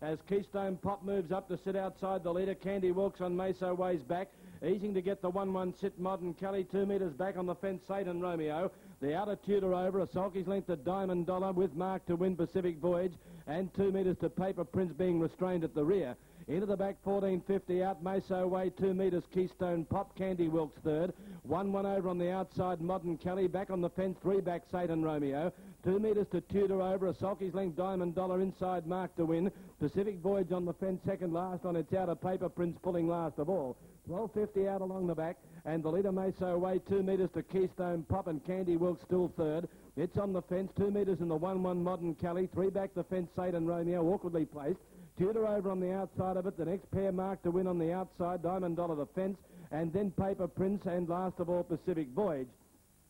As Keystone Pop moves up to sit outside the leader. Candy Wilkes on Meso Way's back, easing to get the 1-1 sit Modern Kelly, 2 metres back on the fence Satan Romeo. The outer Tudor over, a sulky's length to Diamond Dollar with Mark to win Pacific Voyage, and 2 metres to Paper Prince being restrained at the rear. Into the back, 14.50 out, Meso Way, 2 metres, Keystone Pop, Candy Wilkes third. 1-1 over on the outside, Modern Kelly, back on the fence, 3 back, Satan Romeo. 2 metres to Tudor over, a sulky's length, Diamond Dollar inside, Mark to win. Pacific Voyage on the fence, second last on its outer, Paper Prince pulling last of all. 12.50 out along the back, and the leader Meso Way, 2 metres to Keystone Pop, and Candy Wilkes still third. It's on the fence, 2 metres in the 1-1 Modern Kelly, 3 back the fence, Satan Romeo, awkwardly placed. Tudor over on the outside of it, the next pair Mark to win on the outside, Diamond Dollar the fence, and then Paper Prince, and last of all Pacific Voyage.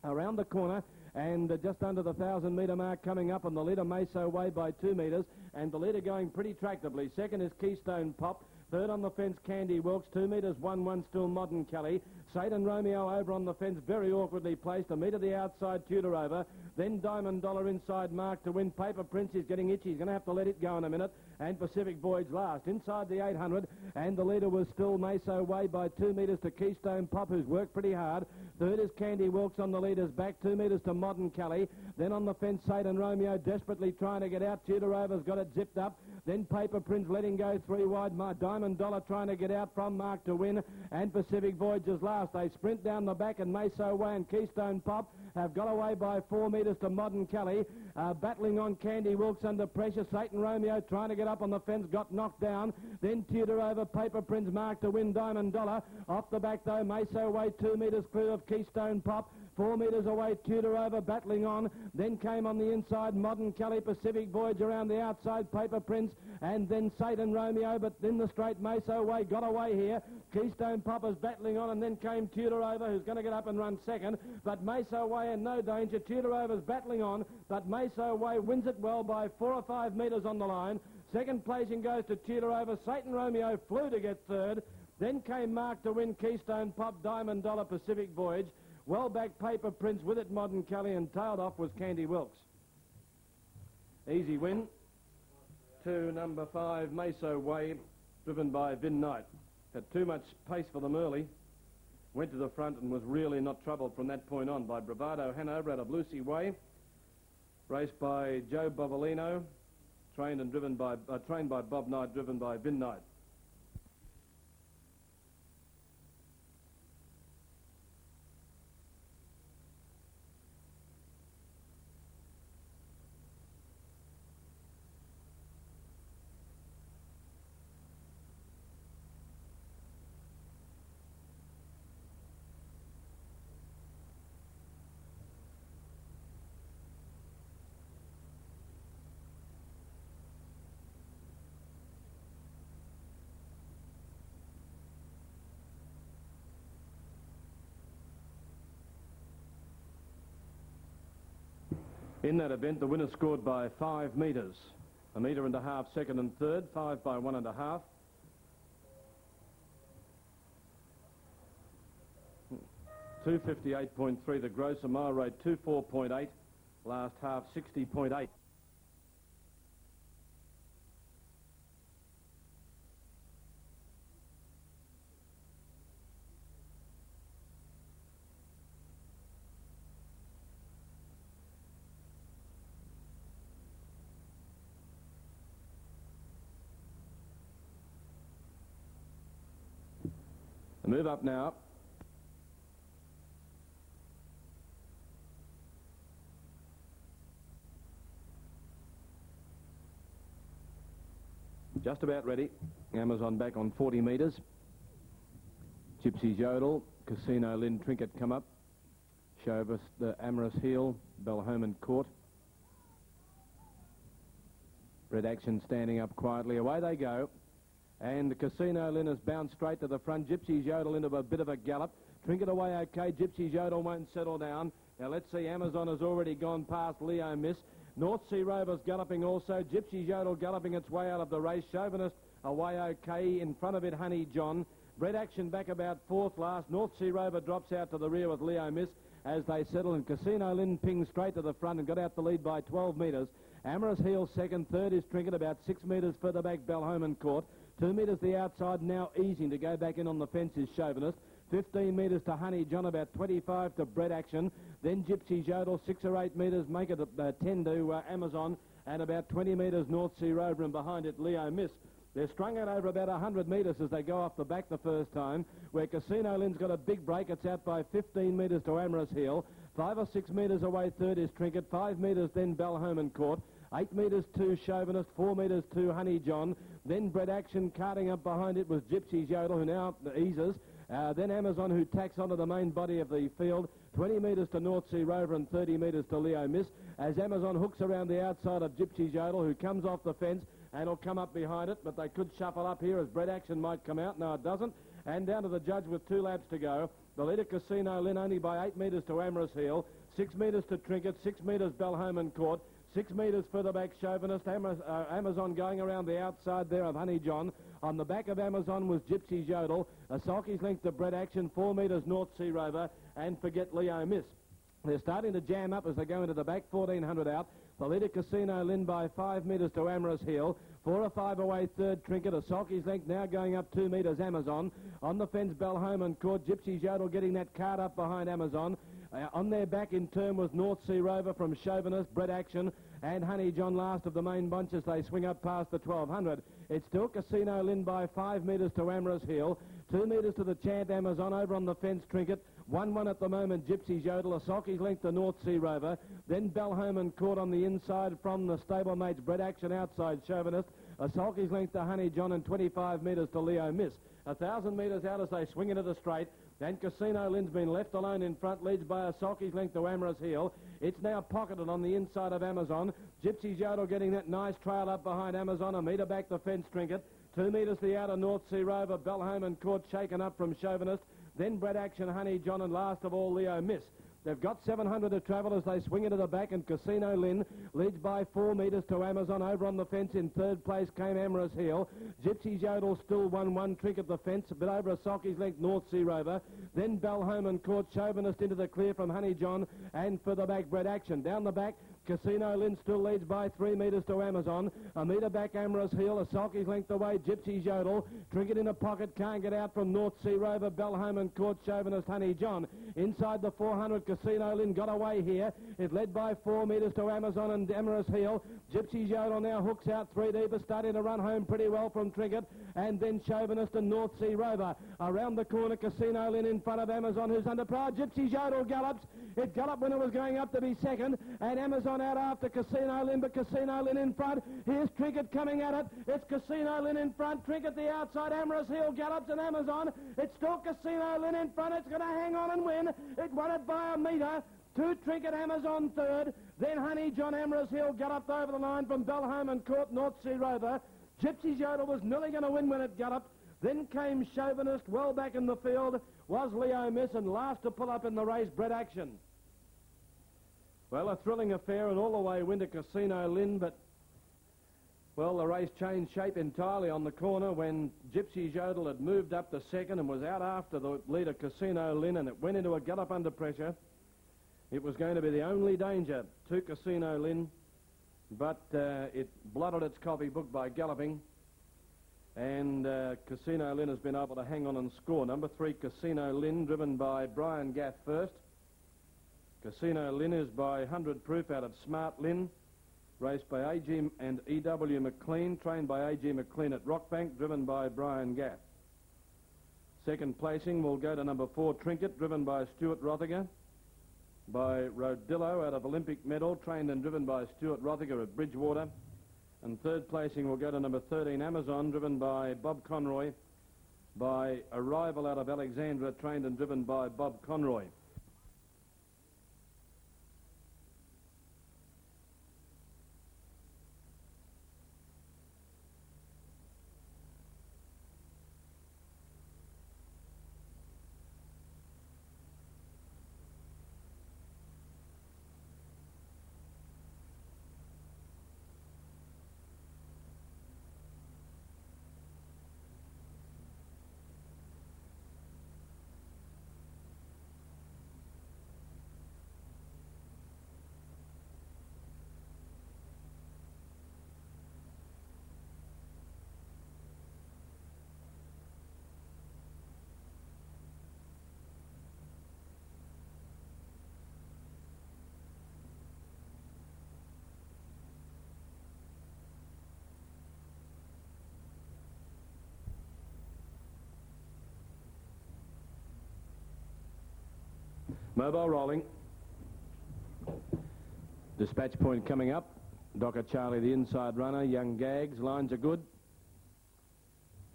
Around the corner, and just under the 1,000-metre mark coming up on the leader Meso Way by 2 metres, and the leader going pretty tractably. Second is Keystone Pop. Third on the fence, Candy Wilkes, 2 metres, 1-1 still Modern Kelly. Satan Romeo over on the fence, very awkwardly placed. A metre the outside, Tudor over. Then Diamond Dollar inside, Mark to win. Paper Prince is getting itchy. He's going to have to let it go in a minute. And Pacific Voyage last. Inside the 800, and the leader was still Meso Way by 2 metres to Keystone Pop, who's worked pretty hard. Third is Candy Wilkes on the leader's back, 2 metres to Modern Kelly. Then on the fence, Satan Romeo desperately trying to get out. Tudor over's got it zipped up. Then Paper Prince letting go 3 wide. Diamond Dollar trying to get out from Mark to win. And Pacific Voyage is last. They sprint down the back, and Meso Way and Keystone Pop have got away by 4 metres to Modern Kelly. Battling on Candy Wilkes under pressure. Satan Romeo trying to get up on the fence, got knocked down. Then Tudor over, Paper Prince, Mark to win, Diamond Dollar. Off the back though, Meso Way 2 metres clear of Keystone Pop. 4 metres away, Tudor over, battling on. Then came on the inside, Modern Kelly, Pacific Voyage around the outside, Paper Prince, and then Satan Romeo, but in the straight, Meso Way got away here. Keystone Pop is battling on, and then came Tudor over, who's going to get up and run second. But Meso Way in no danger. Tudor over's battling on, but Meso Way wins it well by 4 or 5 metres on the line. Second placing goes to Tudor over. Satan Romeo flew to get third. Then came Mark to win, Keystone Pop, Diamond Dollar, Pacific Voyage. Well back Paper Prince with it, Modern Kelly, and tailed off was Candy Wilkes. Easy win to number 5, Meso Way, driven by Vin Knight. Had too much pace for them early. Went to the front and was really not troubled from that point on by Bravado Hanover out of Lucy Way. Raced by Joe Bovolino, trained by Bob Knight, driven by Vin Knight. In that event, the winner scored by 5 metres. 1.5 metres second and third, 5 by 1.5. $258.3 the gross, a mile rate 24.8, last half 60.8. A move up now. Just about ready. Amazon back on 40 metres. Gypsy's Yodel, Casino Lynn Trinket come up. Chauvis, the Amorous Heel, Belhoman Court. Red Action standing up quietly. Away they go. And Casino Lynn has bounced straight to the front. Gypsy's Yodel into a bit of a gallop. Trinket away okay. Gypsy's Yodel won't settle down. Now let's see. Amazon has already gone past Leo Miss. North Sea Rover's galloping also. Gypsy's Yodel galloping its way out of the race. Chauvinist away okay. In front of it, Honey John. Red Action back about fourth last. North Sea Rover drops out to the rear with Leo Miss as they settle. And Casino Lynn pings straight to the front and got out the lead by 12 metres. Amorous Heel second. Third is Trinket, about 6 metres further back, Belholman Court. 2 metres the outside, now easing to go back in on the fence is Chauvinist. 15 metres to Honey John, about 25 to Bread Action. Then Gypsy's Yodel, 6 or 8 metres, make it 10 to Amazon, and about 20 metres North Sea Rover, and behind it Leo Miss. They're strung out over about 100 metres as they go off the back the first time, where Casino Lynn's got a big break. It's out by 15 metres to Amorous Hill. 5 or 6 metres away, third is Trinket. 5 metres then Belholman Court. 8 metres to Chauvinist. 4 metres to Honey John. Then Bread Action carting up behind it was Gypsy's Yodel, who now eases. Then Amazon, who tacks onto the main body of the field. 20 metres to North Sea Rover and 30 metres to Leo Miss. As Amazon hooks around the outside of Gypsy's Yodel, who comes off the fence and will come up behind it, but they could shuffle up here as Bread Action might come out. No, it doesn't. And down to the judge with 2 laps to go. The leader, Casino Lynn, only by 8 metres to Amorous Hill. 6 metres to Trinket. 6 metres Belholman Court. 6 metres further back, Chauvinist. Amazon going around the outside there of Honey John. On the back of Amazon was Gypsy's Yodel. A sulky's length to Bread Action. 4 metres North Sea Rover. And forget Leo Miss. They're starting to jam up as they go into the back, 1,400 out. The leader, Casino Lynn, by 5 metres to Amorous Hill. 4 or 5 away, third Trinket. A sulky's length now going up 2 metres, Amazon. On the fence, Belholman Court. Gypsy's Yodel getting that card up behind Amazon. On their back in turn was North Sea Rover from Chauvinist, Bread Action, and Honey John last of the main bunch as they swing up past the 1,200. It's still Casino Lynn by 5 metres to Amorous Hill. 2 metres to the Chant Amazon. Over on the fence, Trinket. 1-1 at the moment, Gypsy's Yodel. A sulky's length to North Sea Rover. Then Belholman Court on the inside from the stablemates, Bread Action outside Chauvinist. A sulky's length to Honey John and 25 metres to Leo Miss. 1,000 metres out as they swing into the straight. Then Casino Lynn's been left alone in front, leads by a sulky's length to Amorous Hill. It's now pocketed on the inside of Amazon. Gypsy's Yodel getting that nice trail up behind Amazon. 1 metre back the fence, Trinket. 2 metres the outer North Sea Rover. Belholman Court shaken up from Chauvinist. Then Bread Action, Honey John, and last of all, Leo Miss. They've got 700 to travel as they swing into the back, and Casino Lynn leads by 4 metres to Amazon. Over on the fence in third place came Amorous Hill. Gypsy's Yodel still 1-1, Trinket the fence, a bit over a sulky's length, North Sea Rover. Then Belholman Court, Chauvinist into the clear from Honey John, and further back Bread Action. Down the back, Casino Lynn still leads by 3 metres to Amazon. 1 metre back Amorous Hill, a sulky's length away, Gypsy's Yodel. Trinket in a pocket, can't get out from North Sea Rover. Belholman Court, Chauvinist, Honey John. Inside the 400, Casino Lynn got away here. It led by 4 metres to Amazon and Amorous Hill. Gypsy's Yodel now hooks out 3 deep, starting to run home pretty well from Trinket. And then Chauvinist and North Sea Rover. Around the corner, Casino Lynn in front of Amazon, who's under par. Gypsy's Yodel gallops. It galloped when it was going up to be second. And Amazon out after Casino Lynn, but Casino Lynn in front. Here's Trinket coming at it. It's Casino Lynn in front. Trinket the outside. Amorous Hill gallops and Amazon. It's still Casino Lynn in front. It's going to hang on and win. It won it by 1 metre. 2 Trinket, Amazon third. Then Honey John, Amorous Hill galloped over the line from Belholman Court, North Sea Rover. Gypsy's Yodel was nearly going to win when it galloped. Then came Chauvinist. Well back in the field was Leo Miss, and last to pull up in the race, Bread Action. Well, a thrilling affair, and all the way win to Casino Lynn, but, well, the race changed shape entirely on the corner when Gypsy's Yodel had moved up to second and was out after the leader, Casino Lynn, and it went into a gallop under pressure. It was going to be the only danger to Casino Lynn, but it blotted its copybook by galloping, and Casino Lynn has been able to hang on and score. Number 3, Casino Lynn, driven by Brian Gaff first. Casino Lynn is by 100 proof out of Smart Lynn, raced by A.G. and E.W. McLean, trained by A.G. McLean at Rockbank, driven by Brian Gaff. Second placing will go to number 4, Trinket, driven by Stuart Rothiger, by Rodillo out of Olympic Medal, trained and driven by Stuart Rothiger at Bridgewater. And third placing will go to number 13, Amazon, driven by Bob Conroy, by Arrival out of Alexandra, trained and driven by Bob Conroy. Mobile rolling. Dispatch point coming up. Docker Charlie, the inside runner. Young Gags. Lines are good.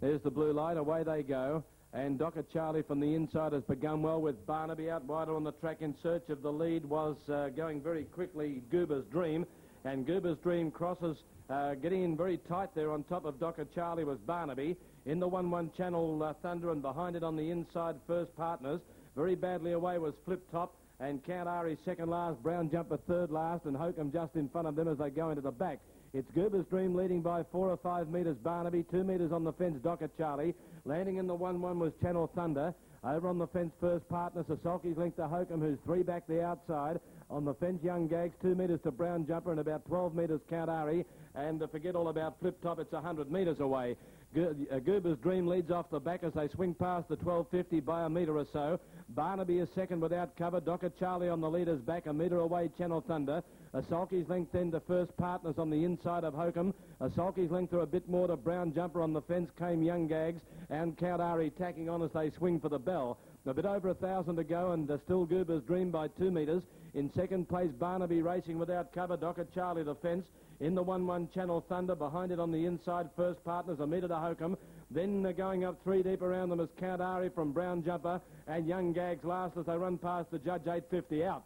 There's the blue light. Away they go. And Docker Charlie from the inside has begun well with Barnaby out wider on the track in search of the lead. Was going very quickly Goober's Dream. And Goober's Dream crosses, getting in very tight there on top of Docker Charlie was Barnaby. In the 1-1 Channel Thunder, and behind it on the inside First Partners. Very badly away was Flip Top. And Count Ari second last, Brown Jumper third last, and Hokum just in front of them as they go into the back. It's Goober's Dream leading by 4 or 5 metres. Barnaby, 2 metres on the fence, Docker Charlie. Landing in the 1-1 was Channel Thunder. Over on the fence, First Partners. Asalki's linked to Hokum, who's 3 back the outside. On the fence, Young Gags, 2 metres to Brown Jumper, and about 12 metres Count Ari. And forget all about Flip Top, it's 100 metres away. Goober's Dream leads off the back as they swing past the 12.50 by a metre or so. Barnaby is second without cover. Docker Charlie on the leader's back, a metre away, Channel Thunder. Asalki's linked then to First Partners on the inside of Hokum. Asalki's linked to a bit more to Brown Jumper. On the fence came Young Gags and Count Ari tacking on as they swing for the bell. A bit over 1,000 to go, and still Goober's Dream by 2 metres. In second place, Barnaby racing without cover. Docker Charlie the fence. In the 1-1 Channel Thunder, behind it on the inside, First Partners, a metre to Hokum. Then going up 3 deep around them is Count Ari from Brown Jumper, and Young Gags last as they run past the judge, 8.50 out.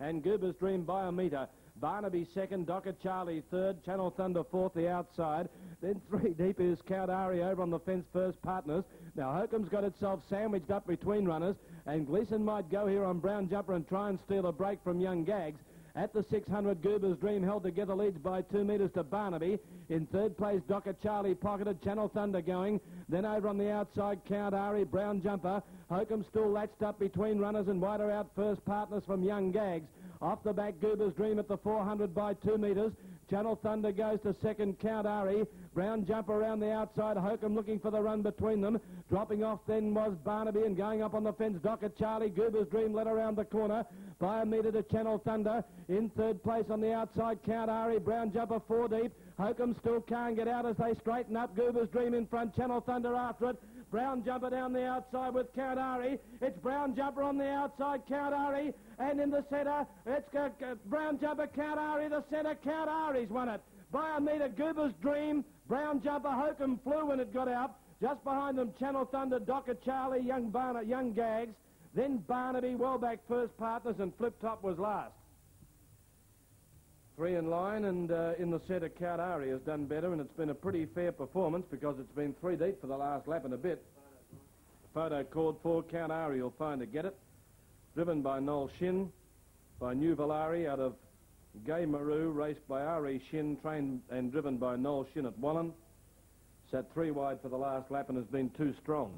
And Goober's Dream by a metre. Barnaby second, Docker Charlie third, Channel Thunder fourth, the outside. Then 3 deep is Count Ari over on the fence, First Partners. Now Hokum's got itself sandwiched up between runners, and Gleeson might go here on Brown Jumper and try and steal a break from Young Gags. At the 600, Goober's Dream held together, leads by 2 metres to Barnaby. In third place, Docker Charlie pocketed, Channel Thunder going. Then over on the outside, Count Ari, Brown Jumper. Hokum still latched up between runners, and wider out First Partners from Young Gags. Off the back, Goober's Dream at the 400 by 2 metres. Channel Thunder goes to second, Count Ari. Brown Jumper around the outside, Hokum looking for the run between them. Dropping off then was Barnaby, and going up on the fence, Docker Charlie. Goober's Dream led around the corner by a metre to Channel Thunder. In third place on the outside, Count Ari. Brown Jumper 4 deep. Hokum still can't get out as they straighten up. Goober's Dream in front, Channel Thunder after it. Brown Jumper down the outside with Count Ari. It's Brown Jumper on the outside, Count Ari. And in the centre, it's Brown Jumper, Count Ari. The centre, Count Ari's won it. By a metre, Goober's Dream. Brown Jumper, Hokum flew when it got out. Just behind them, Channel Thunder, Docker Charlie, Young Gags. Then Barnaby, well back First Partners, and Flip Top was last. 3 in line, and in the centre, Count Ari has done better, and it's been a pretty fair performance because it's been 3 deep for the last lap and a bit. Photo called for. Count Ari will find to get it. Driven by Noel Shin, by New Valari out of Gay Maru, raced by Ari Shin, trained and driven by Noel Shin at Wallen. Sat 3 wide for the last lap and has been too strong.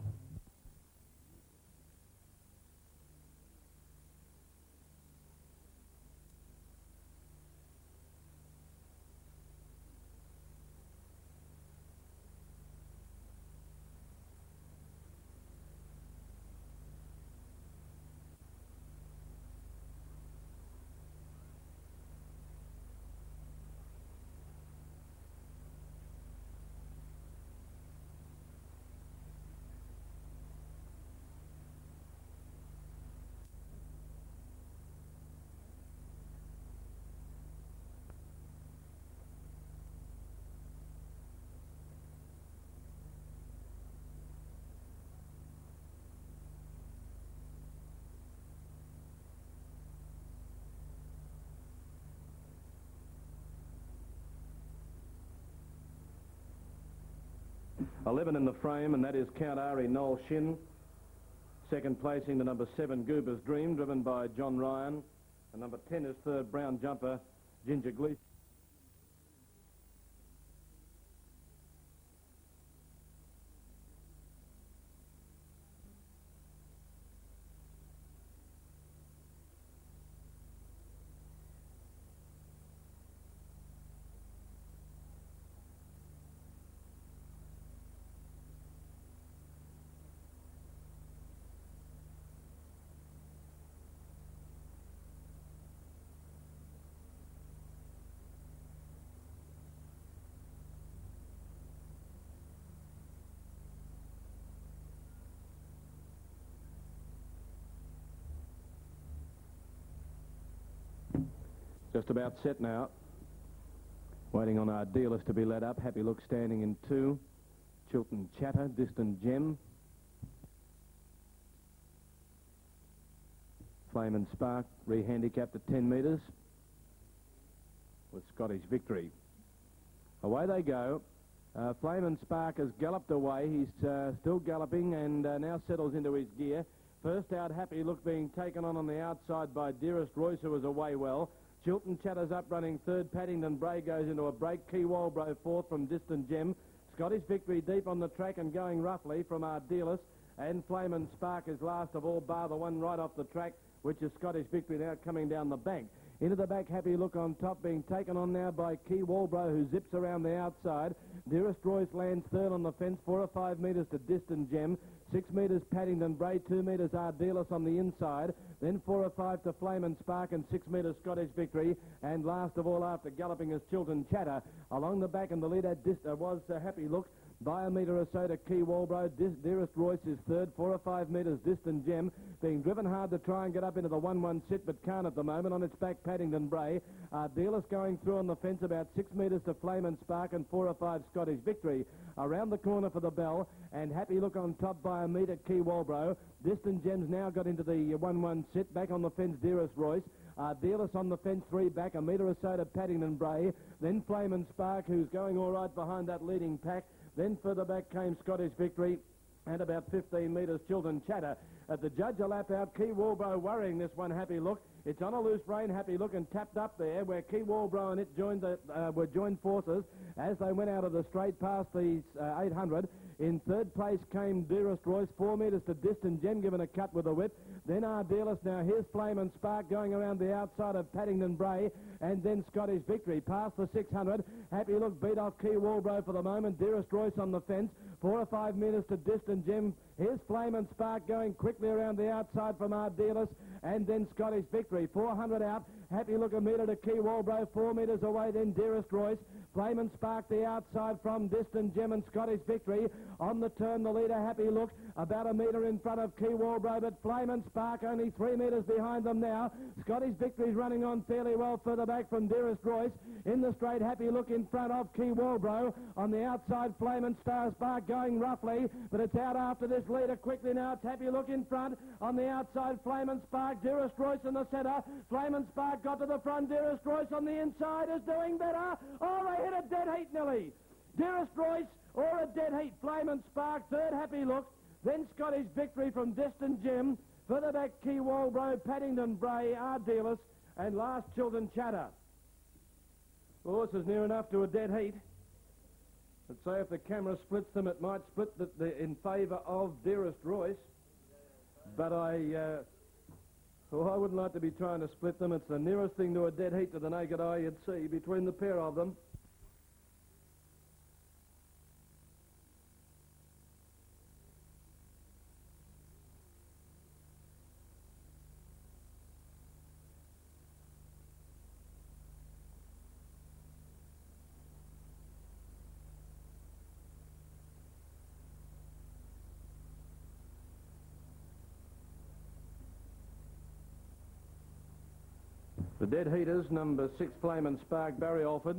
$11 in the frame, and that is Count Ari, Noel Shin. Second placing, the number 7, Goober's Dream, driven by John Ryan. And number 10 is third, Brown Jumper, Ginger Gleeson. Just about set now. Waiting on our dealers to be let up. Happy Look standing in 2. Chilton Chatter, Distant Gem. Flame and Spark, re-handicapped at 10 metres with Scottish Victory. Away they go. Flame and Spark has galloped away. He's still galloping and now settles into his gear. First out, Happy Look being taken on the outside by Dearest Royce, who was away well. Chilton Chatter's up running third. Paddington Bray goes into a break. Key Walbro fourth from Distant Gem. Scottish Victory deep on the track and going roughly from our dealers. And Flame and Spark is last of all, bar the one right off the track, which is Scottish Victory now coming down the bank. Into the back, Happy Look on top, being taken on now by Key Walbro, who zips around the outside. Dearest Royce lands third on the fence, 4 or 5 metres to Distant Gem. 6 metres Paddington Bray, 2 metres Ardelis on the inside. Then 4 or 5 to Flame and Spark and 6 metres Scottish Victory. And last of all, after galloping, is Chilton Chatter. Along the back and the leader was Happy Look. By a metre or so to Key Walbro. Dearest Royce is third, 4 or 5 metres Distant Gem, being driven hard to try and get up into the 1-1 sit, but can't at the moment. On its back, Paddington Bray. Dealers going through on the fence about 6 metres to Flame and Spark and 4 or 5 Scottish Victory. Around the corner for the bell, and Happy Look on top by a metre, Key Walbro. Distant Gem's now got into the 1-1 sit. Back on the fence, Dearest Royce. Dealers on the fence, 3 back, a metre or so to Paddington Bray. Then Flame and Spark, who's going all right behind that leading pack. Then further back came Scottish Victory, and about 15 metres Chilton Chatter. At the judge a lap out, Key Walbro worrying this one, Happy Look. It's on a loose rein, Happy Look, and tapped up there where Key Walbro and it were joined forces as they went out of the straight past the 800. In third place came Dearest Royce, 4 metres to Distant Gem, given a cut with a whip. Then Ardelis. Now here's Flame and Spark going around the outside of Paddington Bray, and then Scottish Victory past the 600. Happy Look beat off Key Walbro for the moment. Dearest Royce on the fence, 4 or 5 metres to Distant Gem. Here's Flame and Spark going quickly around the outside from Ardelis, and then Scottish Victory. 400 out. Happy Look a metre to Key Walbro, 4 metres away. Then Dearest Royce. Flame and Spark the outside from Distant Gem and Scottish Victory. On the turn, the leader, Happy Look, about a metre in front of Key Walbro, but Flame and Spark only 3 metres behind them now. Scottish Victory's running on fairly well further back from Dearest Royce. In the straight, Happy Look in front of Key Walbro. On the outside, Flame and Spark going roughly, but it's out after this leader quickly now. It's Happy Look in front. On the outside, Flame and Spark. Dearest Royce in the centre. Flame and Spark got to the front. Dearest Royce on the inside is doing better. Oh, they hit a dead heat, Nelly. Dearest Royce or a dead heat. Flame and Spark, third, Happy Look. Then Scottish Victory from Distant Gem. Further back, Key Walbro, Paddington Bray, Ardelis, and last, Chilton Chatter. The horse is near enough to a dead heat. I'd say if the camera splits them, it might split in favour of Dearest Royce. But I wouldn't like to be trying to split them. It's the nearest thing to a dead heat to the naked eye you'd see between the pair of them. The dead heaters, number 6, Flame and Spark, Barry Alford,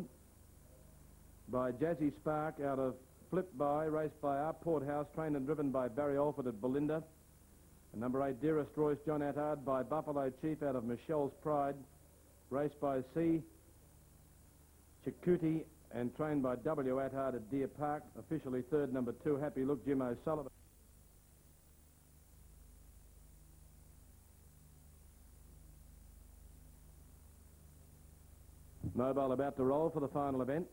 by Jazzy Spark out of Flip By, raced by our Porthouse, trained and driven by Barry Alford at Belinda. And number 8, Dearest Royce, John Attard, by Buffalo Chief out of Michelle's Pride, raced by C. Chikuti and trained by W. Attard at Deer Park. Officially third, number 2, Happy Look, Jim O'Sullivan. Mobile about to roll for the final event.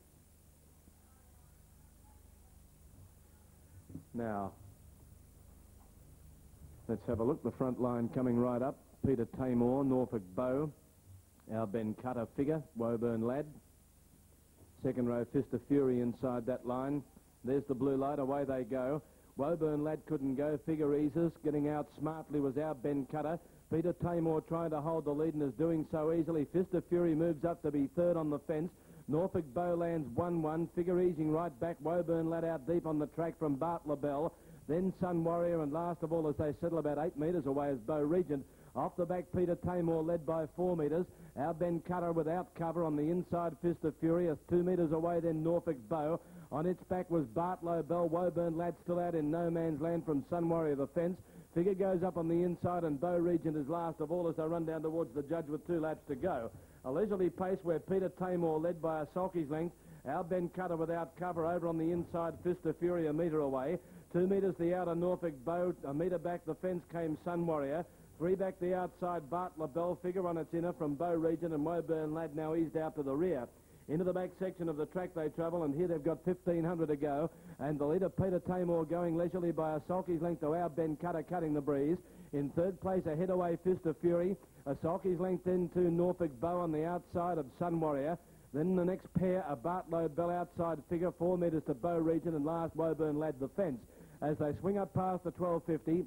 Now, let's have a look. The front line coming right up. Peter Tamor, Norfolk Bow. Our Ben Cutter figure, Woburn Lad. Second row, Fist of Fury inside that line. There's the blue light. Away they go. Woburn Lad couldn't go. Figure eases. Getting out smartly was our Ben Cutter. Peter Tamor trying to hold the lead and is doing so easily. Fist of Fury moves up to be third on the fence. Norfolk Bow lands 1-1. Figure easing right back. Woburn Lad out deep on the track from Bart LaBelle. Then Sun Warrior, and last of all, as they settle about 8 metres away, is Bow Regent. Off the back, Peter Tamor led by 4 metres. Our Ben Cutter without cover on the inside, Fist of Fury. 2 metres away, then Norfolk Bow. On its back was Bartlow Bell. Woburn Lad still out in no man's land from Sun Warrior the fence. Figure goes up on the inside, and Bow Regent is last of all as they run down towards the judge with 2 laps to go. A leisurely pace where Peter Tamor led by a sulky's length. Our Ben Cutter without cover over on the inside, Fist of Fury 1 metre away. 2 metres the outer Norfolk Bow. 1 metre back the fence came Sun Warrior. 3 back the outside Bart LaBelle figure on its inner from Bow Regent, and Woburn Lad now eased out to the rear. Into the back section of the track they travel, and here they've got 1,500 to go. And the leader, Peter Tamor, going leisurely by a sulky's length to our Ben Cutter, cutting the breeze. In 3rd place, a head away Fist of Fury. A sulky's length into Norfolk Bow on the outside of Sun Warrior. Then the next pair, a Bartlow Bell outside figure, 4 metres to Bow Regent, and last Woburn Lad the fence. As they swing up past the 12.50,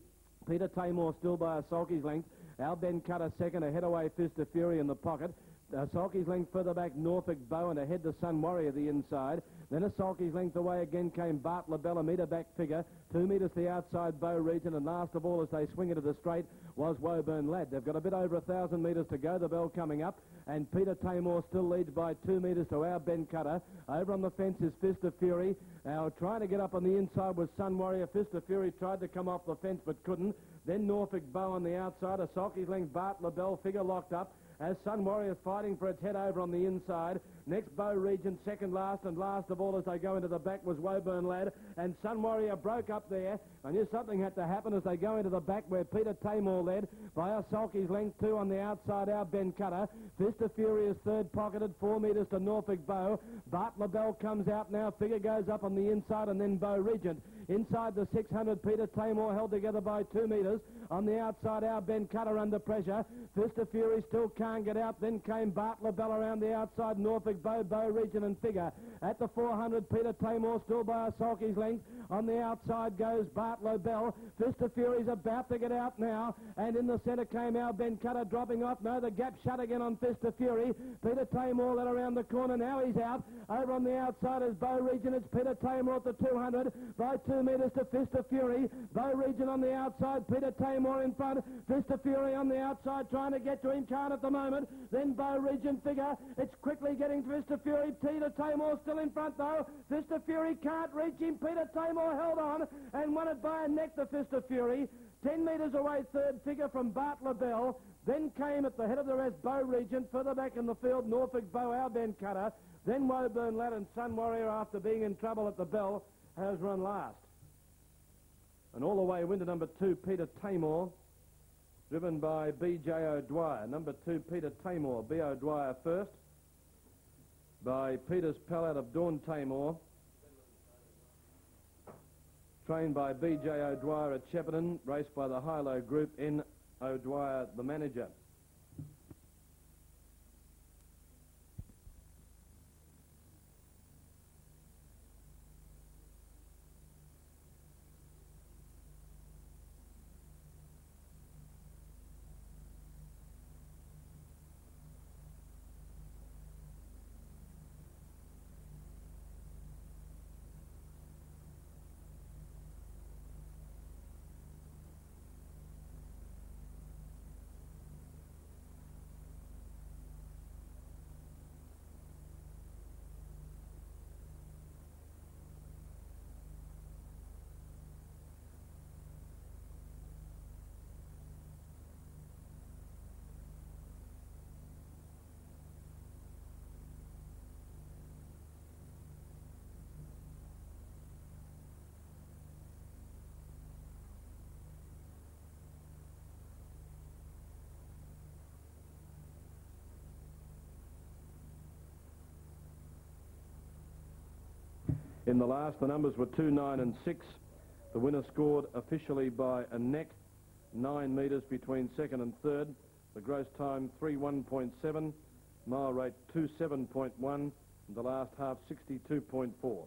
Peter Tamor still by a sulky's length. Our Ben Cutter second, a head away Fist of Fury in the pocket. A sulky's length further back, Norfolk Bow, and ahead to Sun Warrior the inside. Then a sulky's length away again came Bart LaBelle, 1 metre back figure. 2 metres the outside Bow Regent, and last of all as they swing into the straight was Woburn Lad. They've got a bit over 1,000 metres to go, the bell coming up, and Peter Tamor still leads by 2 metres to our Ben Cutter. Over on the fence is Fist of Fury. Now trying to get up on the inside was Sun Warrior. Fist of Fury tried to come off the fence but couldn't. Then Norfolk Bow on the outside, a sulky's length Bart LaBelle figure locked up. As Sun Warrior's fighting for its head over on the inside. Next, Bow Regent, second last, and last of all as they go into the back was Woburn Lad. And Sun Warrior broke up there. I knew something had to happen as they go into the back where Peter Tamor led by a sulky's length 2 on the outside, our Ben Cutter. Fist of Fury is 3rd pocketed, 4 metres to Norfolk Bow. Bart LaBelle comes out now. Figure goes up on the inside, and then Bow Regent. Inside the 600, Peter Tamor held together by 2 metres. On the outside, our Ben Cutter under pressure. Fist of Fury still can't get out. Then came Bart LaBelle around the outside. Norfolk Bow, Bow Regent and Figure. At the 400, Peter Tamor still by a sulky's length. On the outside goes Bart LaBelle. Fist of Fury's about to get out now. And in the centre came our Ben Cutter dropping off. No, the gap shut again on Fist of Fury. Peter Tamor led around the corner. Now he's out. Over on the outside is Bow Regent. It's Peter Tamor at the 200 by 2 metres to Fist of Fury. Bow Regent on the outside. Peter Tamor in front. Fist of Fury on the outside trying to get to him. Can't at the moment. Then Bow Regent Figure. It's quickly getting to Fist of Fury. Peter Tamor still in front though. Fist of Fury can't reach him. Peter Tamor held on and won it by a neck to Fist of Fury. 10 metres away, 3rd figure from Bart LaBelle. Then came at the head of the rest Bow Regent. Further back in the field, Norfolk Bow, our Ben Cutter. Then Woburn Lad and Sun Warrior, after being in trouble at the bell, has run last. And all the way, winner number 2, Peter Tamor, driven by B.J. O'Dwyer. Number 2, Peter Tamor, B. O'Dwyer first, by Peter's pal out of Dawn Tamor, trained by B.J. O'Dwyer at Shepparton, raced by the Hilo Group, N. O'Dwyer, the manager. In the last, the numbers were 2, 9 and 6. The winner scored officially by a neck, 9 metres between second and third. The gross time 3:1.7, mile rate 2:7.1, and the last half 62.4.